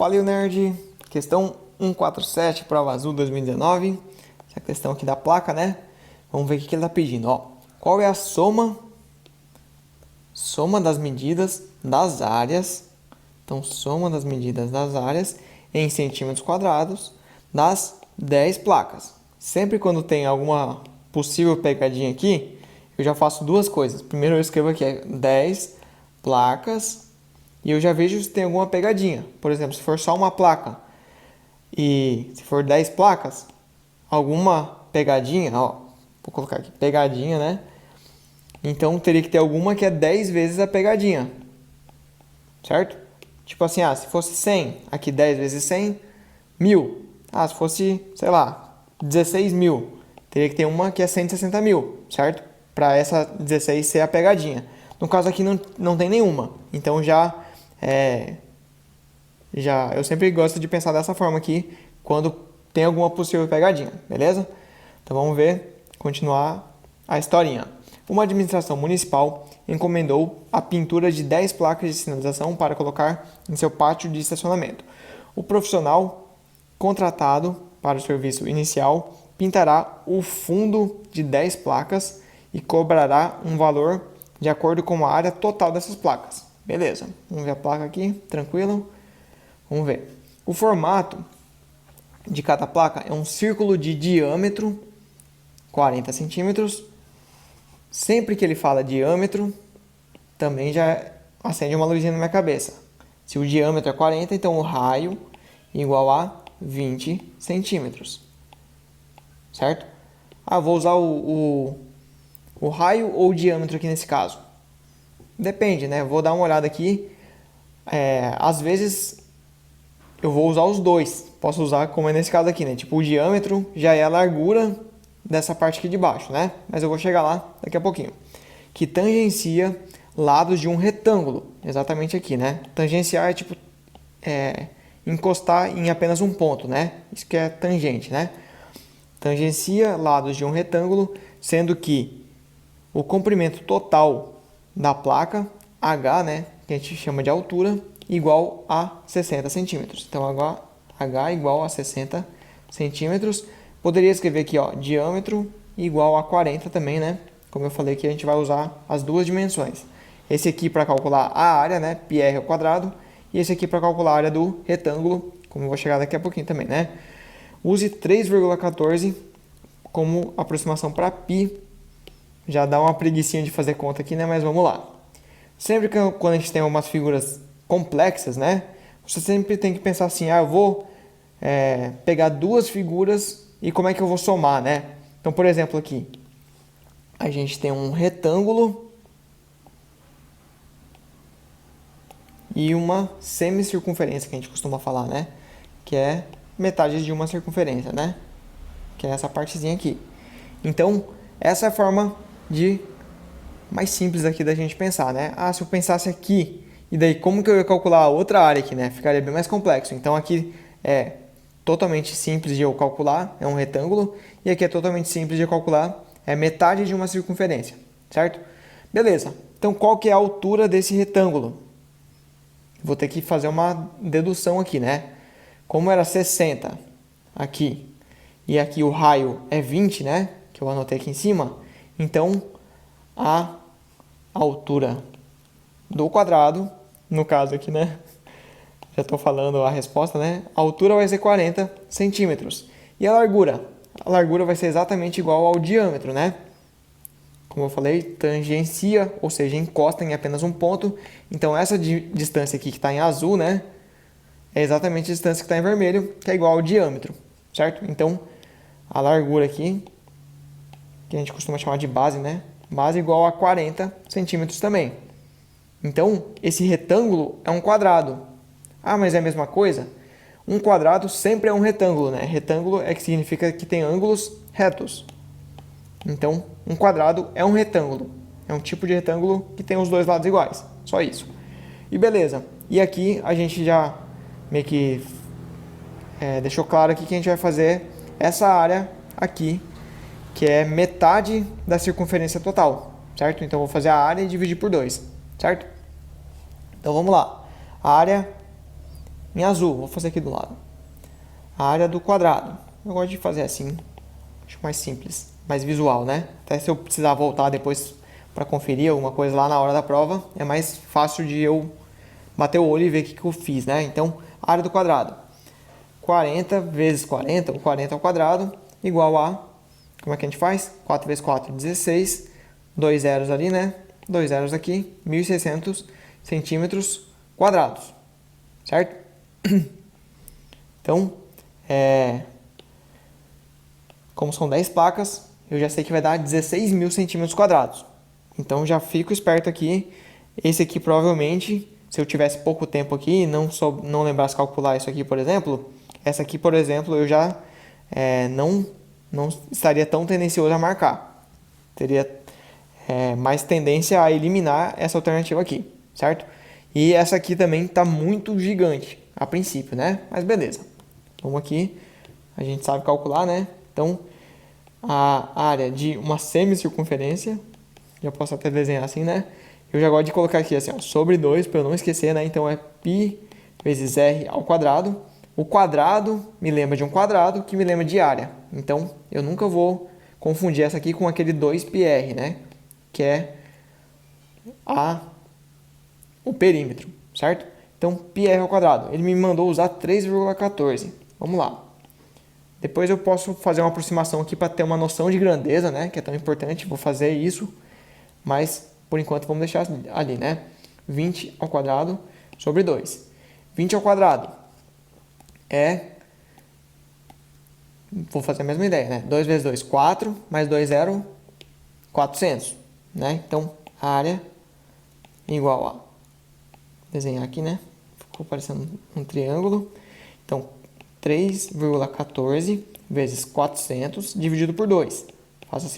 Fala, nerd! Questão 147, prova azul 2019. Essa é a questão aqui da placa, né? Vamos ver o que ele está pedindo. Ó, qual é a soma das medidas das áreas? Então, soma das medidas das áreas em centímetros quadrados das 10 placas. Sempre quando tem alguma possível pegadinha aqui, eu já faço duas coisas. Primeiro eu escrevo aqui 10 placas e eu já vejo se tem alguma pegadinha. Por exemplo, se for só uma placa e se for 10 placas, alguma pegadinha, ó, vou colocar aqui pegadinha, né? Então teria que ter alguma que é 10 vezes a pegadinha, certo? Tipo assim, se fosse 100, aqui 10 vezes 100, 1000. Se fosse, sei lá, 16 mil, teria que ter uma que é 160 mil, certo? Para essa 16 ser a pegadinha. No caso aqui não tem nenhuma, então eu sempre gosto de pensar dessa forma aqui, quando tem alguma possível pegadinha, beleza? Então vamos ver, continuar a historinha. Uma administração municipal encomendou a pintura de 10 placas de sinalização para colocar em seu pátio de estacionamento. O profissional contratado para o serviço inicial pintará o fundo de 10 placas e cobrará um valor de acordo com a área total dessas placas. Beleza, vamos ver a placa aqui, tranquilo? Vamos ver. O formato de cada placa é um círculo de diâmetro 40 centímetros. Sempre que ele fala diâmetro, também já acende uma luzinha na minha cabeça. Se o diâmetro é 40, então o raio é igual a 20 centímetros. Certo? Vou usar o raio ou o diâmetro aqui nesse caso. Depende, né? Vou dar uma olhada aqui. Às vezes eu vou usar os dois. Posso usar como é nesse caso aqui, né? Tipo, o diâmetro já é a largura dessa parte aqui de baixo, né? Mas eu vou chegar lá daqui a pouquinho. Que tangencia lados de um retângulo. Exatamente aqui, né? Tangenciar é tipo encostar em apenas um ponto, né? Isso que é tangente, né? Tangencia lados de um retângulo, sendo que o comprimento total da placa, H, né? Que a gente chama de altura, igual a 60 centímetros. Então, H igual a 60 centímetros. Poderia escrever aqui, ó, diâmetro igual a 40 também, né? Como eu falei que a gente vai usar as duas dimensões. Esse aqui para calcular a área, né? πr ao quadrado. E esse aqui para calcular a área do retângulo, como eu vou chegar daqui a pouquinho também, né? Use 3,14 como aproximação para π. Já dá uma preguicinha de fazer conta aqui, né? Mas vamos lá. Sempre que quando a gente tem umas figuras complexas, né? Você sempre tem que pensar assim, eu vou pegar duas figuras e como é que eu vou somar, né? Então, por exemplo, aqui, a gente tem um retângulo e uma semicircunferência, que a gente costuma falar, né? Que é metade de uma circunferência, né? Que é essa partezinha aqui. Então, essa é a forma mais simples aqui da gente pensar, né? Se eu pensasse aqui, e daí como que eu ia calcular a outra área aqui, né? Ficaria bem mais complexo. Então, aqui é totalmente simples de eu calcular, é um retângulo, e aqui é totalmente simples de eu calcular, é metade de uma circunferência, certo? Beleza, então qual que é a altura desse retângulo? Vou ter que fazer uma dedução aqui, né? Como era 60 aqui, e aqui o raio é 20, né? Que eu anotei aqui em cima, então a altura do quadrado, no caso aqui, né? Já estou falando a resposta, né? A altura vai ser 40 centímetros. E a largura? A largura vai ser exatamente igual ao diâmetro, né? Como eu falei, tangencia, ou seja, encosta em apenas um ponto. Então, essa distância aqui que está em azul, né? É exatamente a distância que está em vermelho, que é igual ao diâmetro, certo? Então, a largura aqui, que a gente costuma chamar de base, né? Base igual a 40 centímetros também. Então, esse retângulo é um quadrado. Mas é a mesma coisa? Um quadrado sempre é um retângulo, né? Retângulo é que significa que tem ângulos retos. Então, um quadrado é um retângulo. É um tipo de retângulo que tem os dois lados iguais. Só isso. E beleza. E aqui a gente já meio que deixou claro aqui que a gente vai fazer essa área aqui, que é metade da circunferência total, certo? Então, eu vou fazer a área e dividir por 2, certo? Então, vamos lá. A área em azul. Vou fazer aqui do lado. A área do quadrado. Eu gosto de fazer assim. Acho mais simples, mais visual, né? Até se eu precisar voltar depois para conferir alguma coisa lá na hora da prova, é mais fácil de eu bater o olho e ver o que eu fiz, né? Então, área do quadrado. 40 vezes 40, ou 40 ao quadrado, igual a... Como é que a gente faz? 4 vezes 4, 16. 2 zeros ali, né? 2 zeros aqui. 1.600 centímetros quadrados. Certo? Então, como são 10 placas, eu já sei que vai dar 16.000 centímetros quadrados. Então, já fico esperto aqui. Esse aqui, provavelmente, se eu tivesse pouco tempo aqui e não lembrasse calcular isso aqui, por exemplo, essa aqui, por exemplo, eu já não estaria tão tendencioso a marcar. Teria mais tendência a eliminar essa alternativa aqui, certo? E essa aqui também está muito gigante, a princípio, né? Mas beleza. Vamos aqui, a gente sabe calcular, né? Então, a área de uma semicircunferência, já posso até desenhar assim, né? Eu já gosto de colocar aqui assim, ó, sobre 2, para eu não esquecer, né? Então, é π vezes r ao quadrado. O quadrado me lembra de um quadrado, que me lembra de área. Então, eu nunca vou confundir essa aqui com aquele 2πr, né? Que é o perímetro, certo? Então, πr ao quadrado. Ele me mandou usar 3,14. Vamos lá. Depois eu posso fazer uma aproximação aqui para ter uma noção de grandeza, né? Que é tão importante. Vou fazer isso, mas por enquanto vamos deixar ali, né? 20 ao quadrado sobre 2. 20 ao quadrado vou fazer a mesma ideia, né? 2 vezes 2, 4, mais 2, 0, 400, né? Então, a área igual a... Desenhar aqui, né? Ficou parecendo um triângulo. Então, 3,14 vezes 400 dividido por 2. Faço a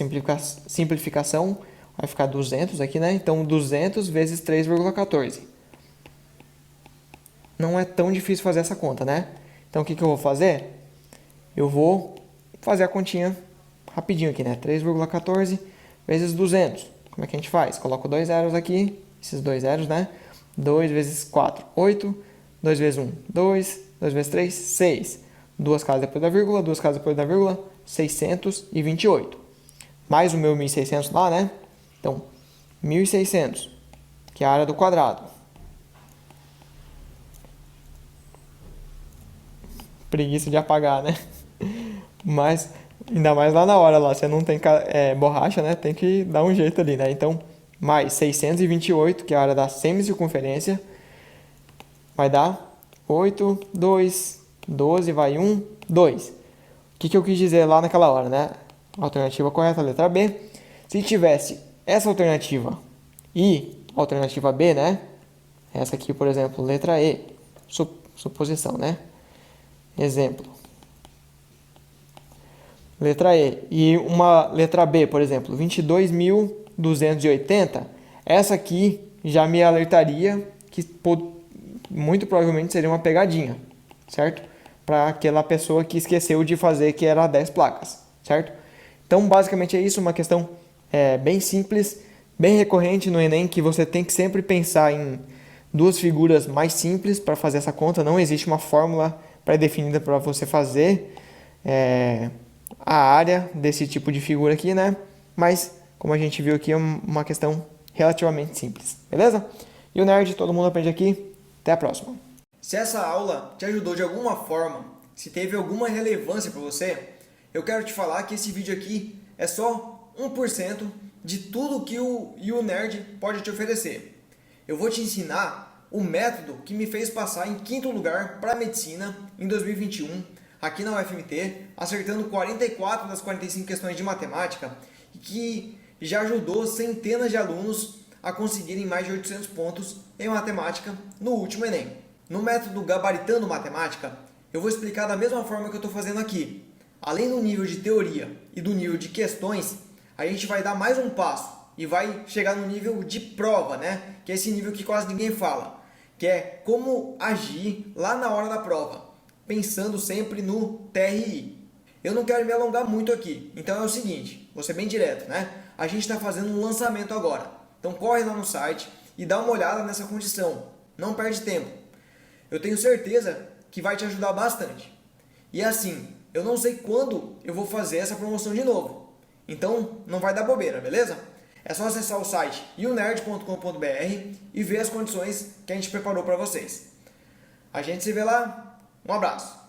simplificação, vai ficar 200 aqui, né? Então, 200 vezes 3,14. Não é tão difícil fazer essa conta, né? Então, o que eu vou fazer? Eu vou fazer a continha rapidinho aqui, né? 3,14 vezes 200. Como é que a gente faz? Coloco 2 zeros aqui, esses 2 zeros, né? 2 vezes 4, 8. 2 vezes 1, 2. 2 vezes 3, 6. 2 casas depois da vírgula, 2 casas depois da vírgula, 628. Mais o meu 1.600 lá, né? Então, 1.600, que é a área do quadrado. Preguiça de apagar, né? Mas, ainda mais lá na hora, lá, você não tem borracha, né? Tem que dar um jeito ali, né? Então, mais 628, que é a área da semicircunferência, vai dar 8, 2, 12, vai 1, 2. O que eu quis dizer lá naquela hora, né? Alternativa correta, letra B. Se tivesse essa alternativa e a alternativa B, né? Essa aqui, por exemplo, letra E, suposição, né? Exemplo. Letra E. E uma letra B, por exemplo, 22.280. Essa aqui já me alertaria que muito provavelmente seria uma pegadinha, certo? Para aquela pessoa que esqueceu de fazer que era 10 placas, certo? Então, basicamente é isso, uma questão bem simples, bem recorrente no Enem, que você tem que sempre pensar em duas figuras mais simples para fazer essa conta. Não existe uma fórmula pré-definida para você fazer a área desse tipo de figura aqui, né? Mas, como a gente viu aqui, é uma questão relativamente simples, beleza? E o Nerd, todo mundo aprende aqui. Até a próxima. Se essa aula te ajudou de alguma forma, se teve alguma relevância para você, eu quero te falar que esse vídeo aqui é só 1% de tudo que o Nerd pode te oferecer. Eu vou te ensinar o método que me fez passar em 5º lugar para medicina em 2021, aqui na UFMT, acertando 44 das 45 questões de matemática, e que já ajudou centenas de alunos a conseguirem mais de 800 pontos em matemática no último Enem. No método Gabaritando Matemática, eu vou explicar da mesma forma que eu estou fazendo aqui. Além do nível de teoria e do nível de questões, a gente vai dar mais um passo e vai chegar no nível de prova, né? Que é esse nível que quase ninguém fala, que é como agir lá na hora da prova, pensando sempre no TRI. Eu não quero me alongar muito aqui, então é o seguinte, vou ser bem direto, né? A gente está fazendo um lançamento agora. Então corre lá no site e dá uma olhada nessa condição. Não perde tempo. eu tenho certeza que vai te ajudar bastante. E assim, eu não sei quando eu vou fazer essa promoção de novo. Então, não vai dar bobeira, beleza? É só acessar o site ionerd.com.br e ver as condições que a gente preparou para vocês. A gente se vê lá. Um abraço!